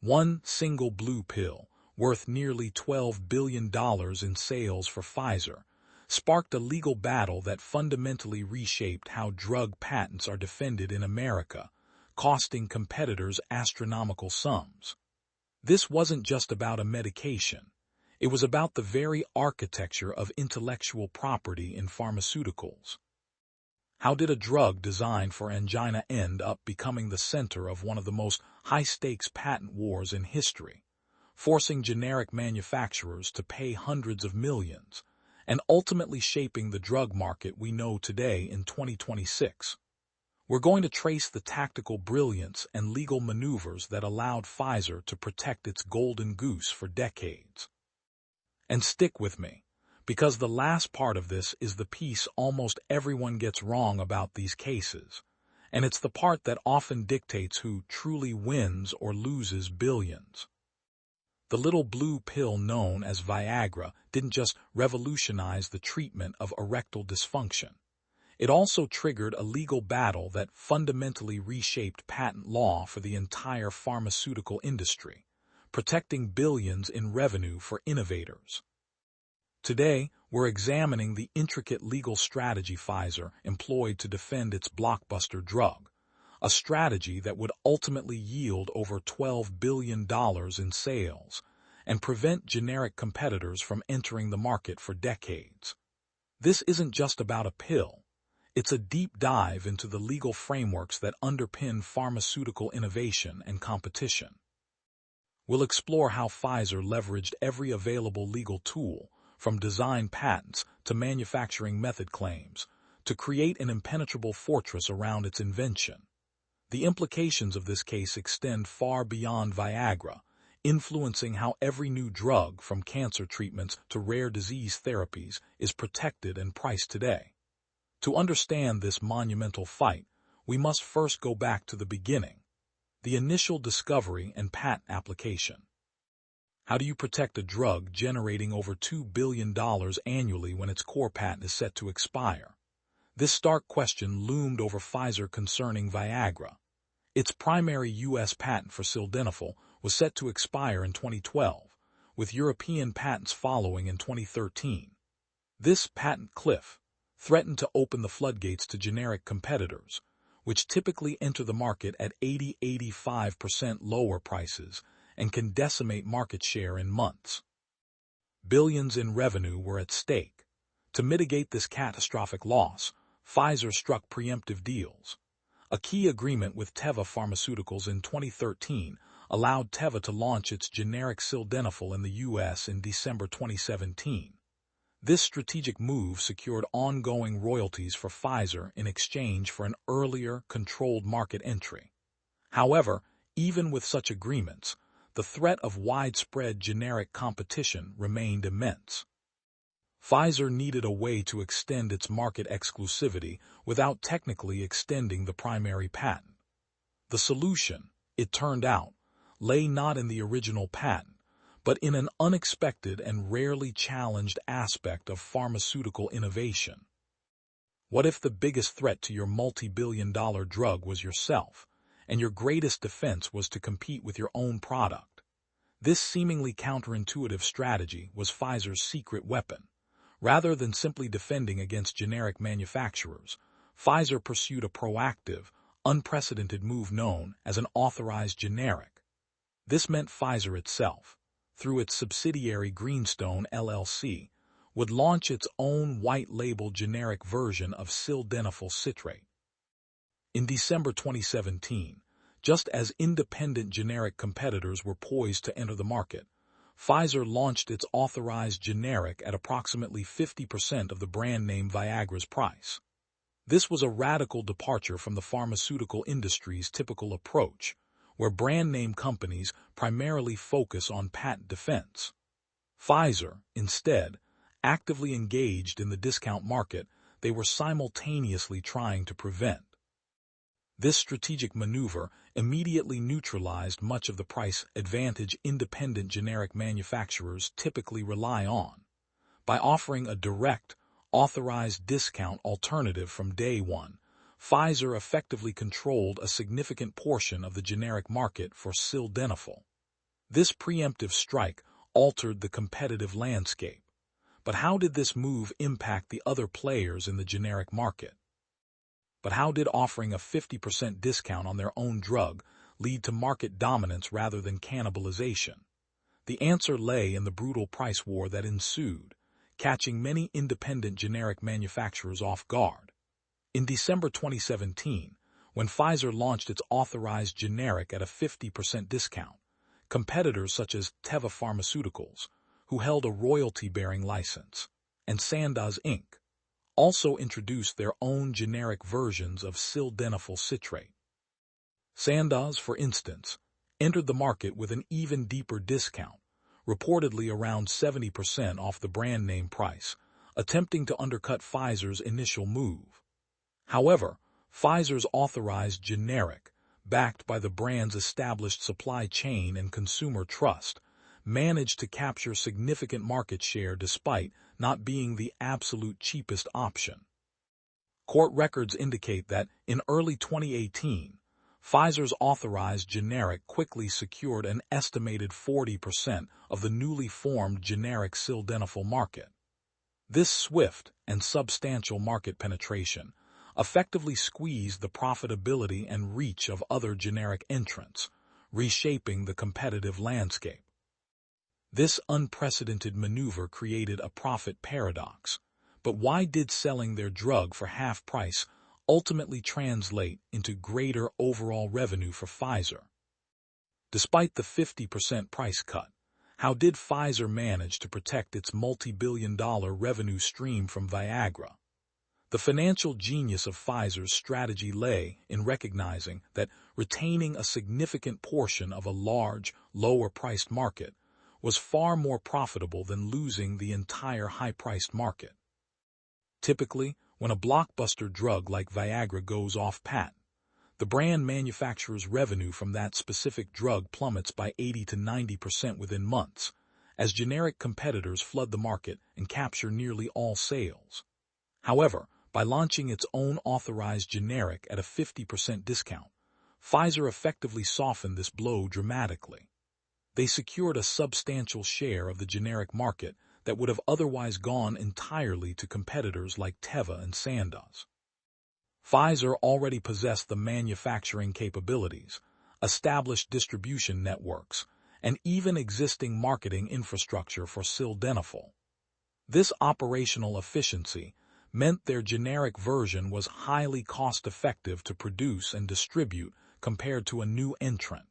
One single blue pill, worth nearly $12 billion in sales for Pfizer, sparked a legal battle that fundamentally reshaped how drug patents are defended in America, costing competitors astronomical sums. This wasn't just about a medication. It was about the very architecture of intellectual property in pharmaceuticals. How did a drug designed for angina end up becoming the center of one of the most high-stakes patent wars in history, forcing generic manufacturers to pay hundreds of millions, and ultimately shaping the drug market we know today in 2026? We're going to trace the tactical brilliance and legal maneuvers that allowed Pfizer to protect its golden goose for decades. And stick with me, because the last part of this is the piece almost everyone gets wrong about these cases, and it's the part that often dictates who truly wins or loses billions. The little blue pill known as Viagra didn't just revolutionize the treatment of erectile dysfunction. It also triggered a legal battle that fundamentally reshaped patent law for the entire pharmaceutical industry, protecting billions in revenue for innovators. Today, we're examining the intricate legal strategy Pfizer employed to defend its blockbuster drug, a strategy that would ultimately yield over $12 billion in sales and prevent generic competitors from entering the market for decades. This isn't just about a pill. It's a deep dive into the legal frameworks that underpin pharmaceutical innovation and competition. We'll explore how Pfizer leveraged every available legal tool, from design patents to manufacturing method claims, to create an impenetrable fortress around its invention. The implications of this case extend far beyond Viagra, influencing how every new drug, from cancer treatments to rare disease therapies, is protected and priced today. To understand this monumental fight, we must first go back to the beginning, the initial discovery and patent application. How do you protect a drug generating over $2 billion annually when its core patent is set to expire? This stark question loomed over Pfizer concerning Viagra. Its primary U.S. patent for sildenafil was set to expire in 2012, with European patents following in 2013. This patent cliff threatened to open the floodgates to generic competitors, which typically enter the market at 80–85% lower prices and can decimate market share in months. Billions in revenue were at stake. To mitigate this catastrophic loss, Pfizer struck preemptive deals. A key agreement with Teva Pharmaceuticals in 2013 allowed Teva to launch its generic sildenafil in the U.S. in December 2017. This strategic move secured ongoing royalties for Pfizer in exchange for an earlier, controlled market entry. However, even with such agreements, the threat of widespread generic competition remained immense. Pfizer needed a way to extend its market exclusivity without technically extending the primary patent. The solution, it turned out, lay not in the original patent, but in an unexpected and rarely challenged aspect of pharmaceutical innovation. What if the biggest threat to your multi-billion-dollar drug was yourself, and your greatest defense was to compete with your own product? This seemingly counterintuitive strategy was Pfizer's secret weapon. Rather than simply defending against generic manufacturers, Pfizer pursued a proactive, unprecedented move known as an authorized generic. This meant Pfizer itself, through its subsidiary Greenstone LLC, would launch its own white-label generic version of sildenafil citrate. In December 2017, just as independent generic competitors were poised to enter the market, Pfizer launched its authorized generic at approximately 50% of the brand name Viagra's price. This was a radical departure from the pharmaceutical industry's typical approach, where brand name companies primarily focus on patent defense. Pfizer, instead, actively engaged in the discount market they were simultaneously trying to prevent. This strategic maneuver immediately neutralized much of the price advantage independent generic manufacturers typically rely on. By offering a direct, authorized discount alternative from day one, Pfizer effectively controlled a significant portion of the generic market for sildenafil. This preemptive strike altered the competitive landscape. But how did this move impact the other players in the generic market? But how did offering a 50% discount on their own drug lead to market dominance rather than cannibalization? The answer lay in the brutal price war that ensued, catching many independent generic manufacturers off guard. In December 2017, when Pfizer launched its authorized generic at a 50% discount, competitors such as Teva Pharmaceuticals, who held a royalty-bearing license, and Sandoz Inc. also introduced their own generic versions of sildenafil citrate. Sandoz, for instance, entered the market with an even deeper discount, reportedly around 70% off the brand name price, attempting to undercut Pfizer's initial move. However, Pfizer's authorized generic, backed by the brand's established supply chain and consumer trust, managed to capture significant market share despite not being the absolute cheapest option. Court records indicate that in early 2018, Pfizer's authorized generic quickly secured an estimated 40% of the newly formed generic sildenafil market. This swift and substantial market penetration effectively squeezed the profitability and reach of other generic entrants, reshaping the competitive landscape. This unprecedented maneuver created a profit paradox. But why did selling their drug for half price ultimately translate into greater overall revenue for Pfizer? Despite the 50% price cut, how did Pfizer manage to protect its multi-billion-dollar revenue stream from Viagra? The financial genius of Pfizer's strategy lay in recognizing that retaining a significant portion of a large, lower-priced market was far more profitable than losing the entire high-priced market. Typically, when a blockbuster drug like Viagra goes off patent, the brand manufacturer's revenue from that specific drug plummets by 80 to 90% within months, as generic competitors flood the market and capture nearly all sales. However, by launching its own authorized generic at a 50% discount, Pfizer effectively softened this blow dramatically. They secured a substantial share of the generic market that would have otherwise gone entirely to competitors like Teva and Sandoz. Pfizer already possessed the manufacturing capabilities, established distribution networks, and even existing marketing infrastructure for sildenafil. This operational efficiency meant their generic version was highly cost-effective to produce and distribute compared to a new entrant.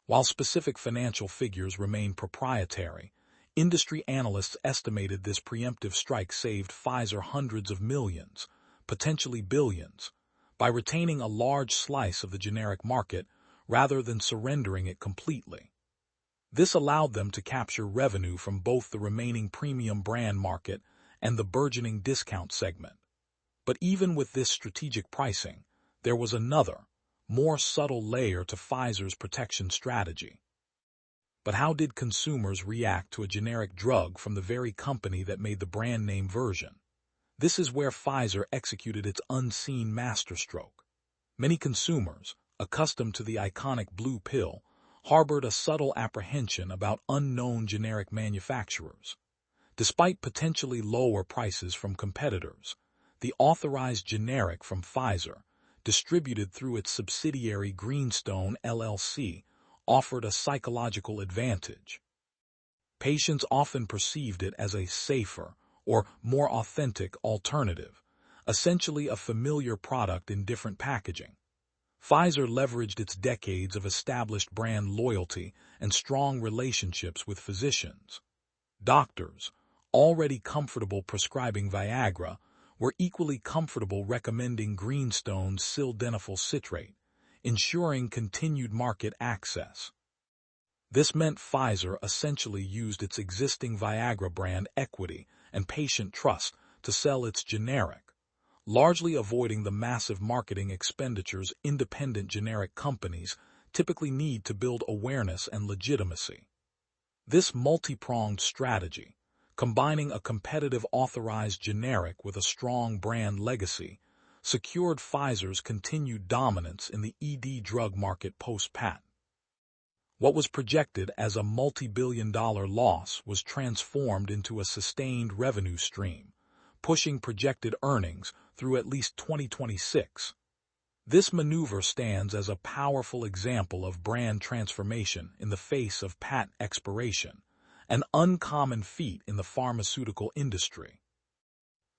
While specific financial figures remain proprietary, industry analysts estimated this preemptive strike saved Pfizer hundreds of millions, potentially billions, by retaining a large slice of the generic market rather than surrendering it completely. This allowed them to capture revenue from both the remaining premium brand market and the burgeoning discount segment. But even with this strategic pricing, there was another, more subtle layer to Pfizer's protection strategy. But how did consumers react to a generic drug from the very company that made the brand name version? This is where Pfizer executed its unseen masterstroke. Many consumers, accustomed to the iconic blue pill, harbored a subtle apprehension about unknown generic manufacturers. Despite potentially lower prices from competitors, the authorized generic from Pfizer, distributed through its subsidiary Greenstone LLC, offered a psychological advantage. Patients often perceived it as a safer or more authentic alternative, essentially a familiar product in different packaging. Pfizer leveraged its decades of established brand loyalty and strong relationships with physicians. Doctors, already comfortable prescribing Viagra, were equally comfortable recommending Greenstone's sildenafil citrate, ensuring continued market access. This meant Pfizer essentially used its existing Viagra brand equity and patient trust to sell its generic, largely avoiding the massive marketing expenditures independent generic companies typically need to build awareness and legitimacy. This multi-pronged strategy, combining a competitive authorized generic with a strong brand legacy, secured Pfizer's continued dominance in the ED drug market post-patent. What was projected as a multi-billion-dollar loss was transformed into a sustained revenue stream, pushing projected earnings through at least 2026. This maneuver stands as a powerful example of brand transformation in the face of patent expiration, an uncommon feat in the pharmaceutical industry.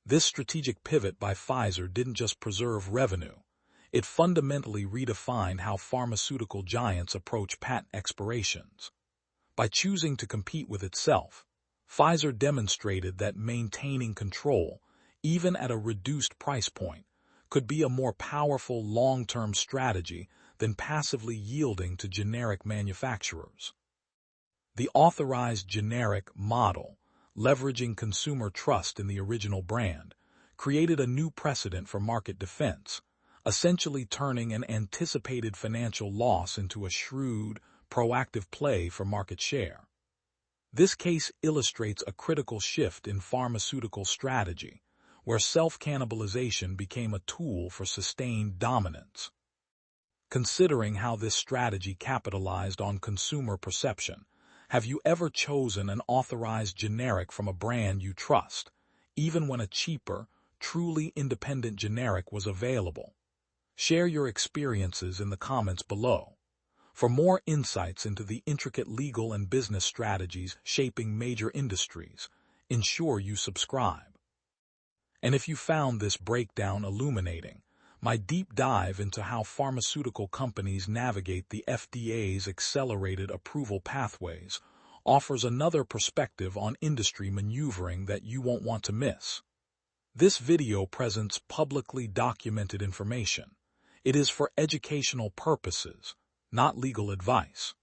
This strategic pivot by Pfizer didn't just preserve revenue, it fundamentally redefined how pharmaceutical giants approach patent expirations. By choosing to compete with itself, Pfizer demonstrated that maintaining control, even at a reduced price point, could be a more powerful long-term strategy than passively yielding to generic manufacturers. The authorized generic model, leveraging consumer trust in the original brand, created a new precedent for market defense, essentially turning an anticipated financial loss into a shrewd, proactive play for market share. This case illustrates a critical shift in pharmaceutical strategy, where self-cannibalization became a tool for sustained dominance. Considering how this strategy capitalized on consumer perception, have you ever chosen an authorized generic from a brand you trust, even when a cheaper, truly independent generic was available? Share your experiences in the comments below. For more insights into the intricate legal and business strategies shaping major industries, ensure you subscribe. And if you found this breakdown illuminating, my deep dive into how pharmaceutical companies navigate the FDA's accelerated approval pathways offers another perspective on industry maneuvering that you won't want to miss. This video presents publicly documented information. It is for educational purposes, not legal advice.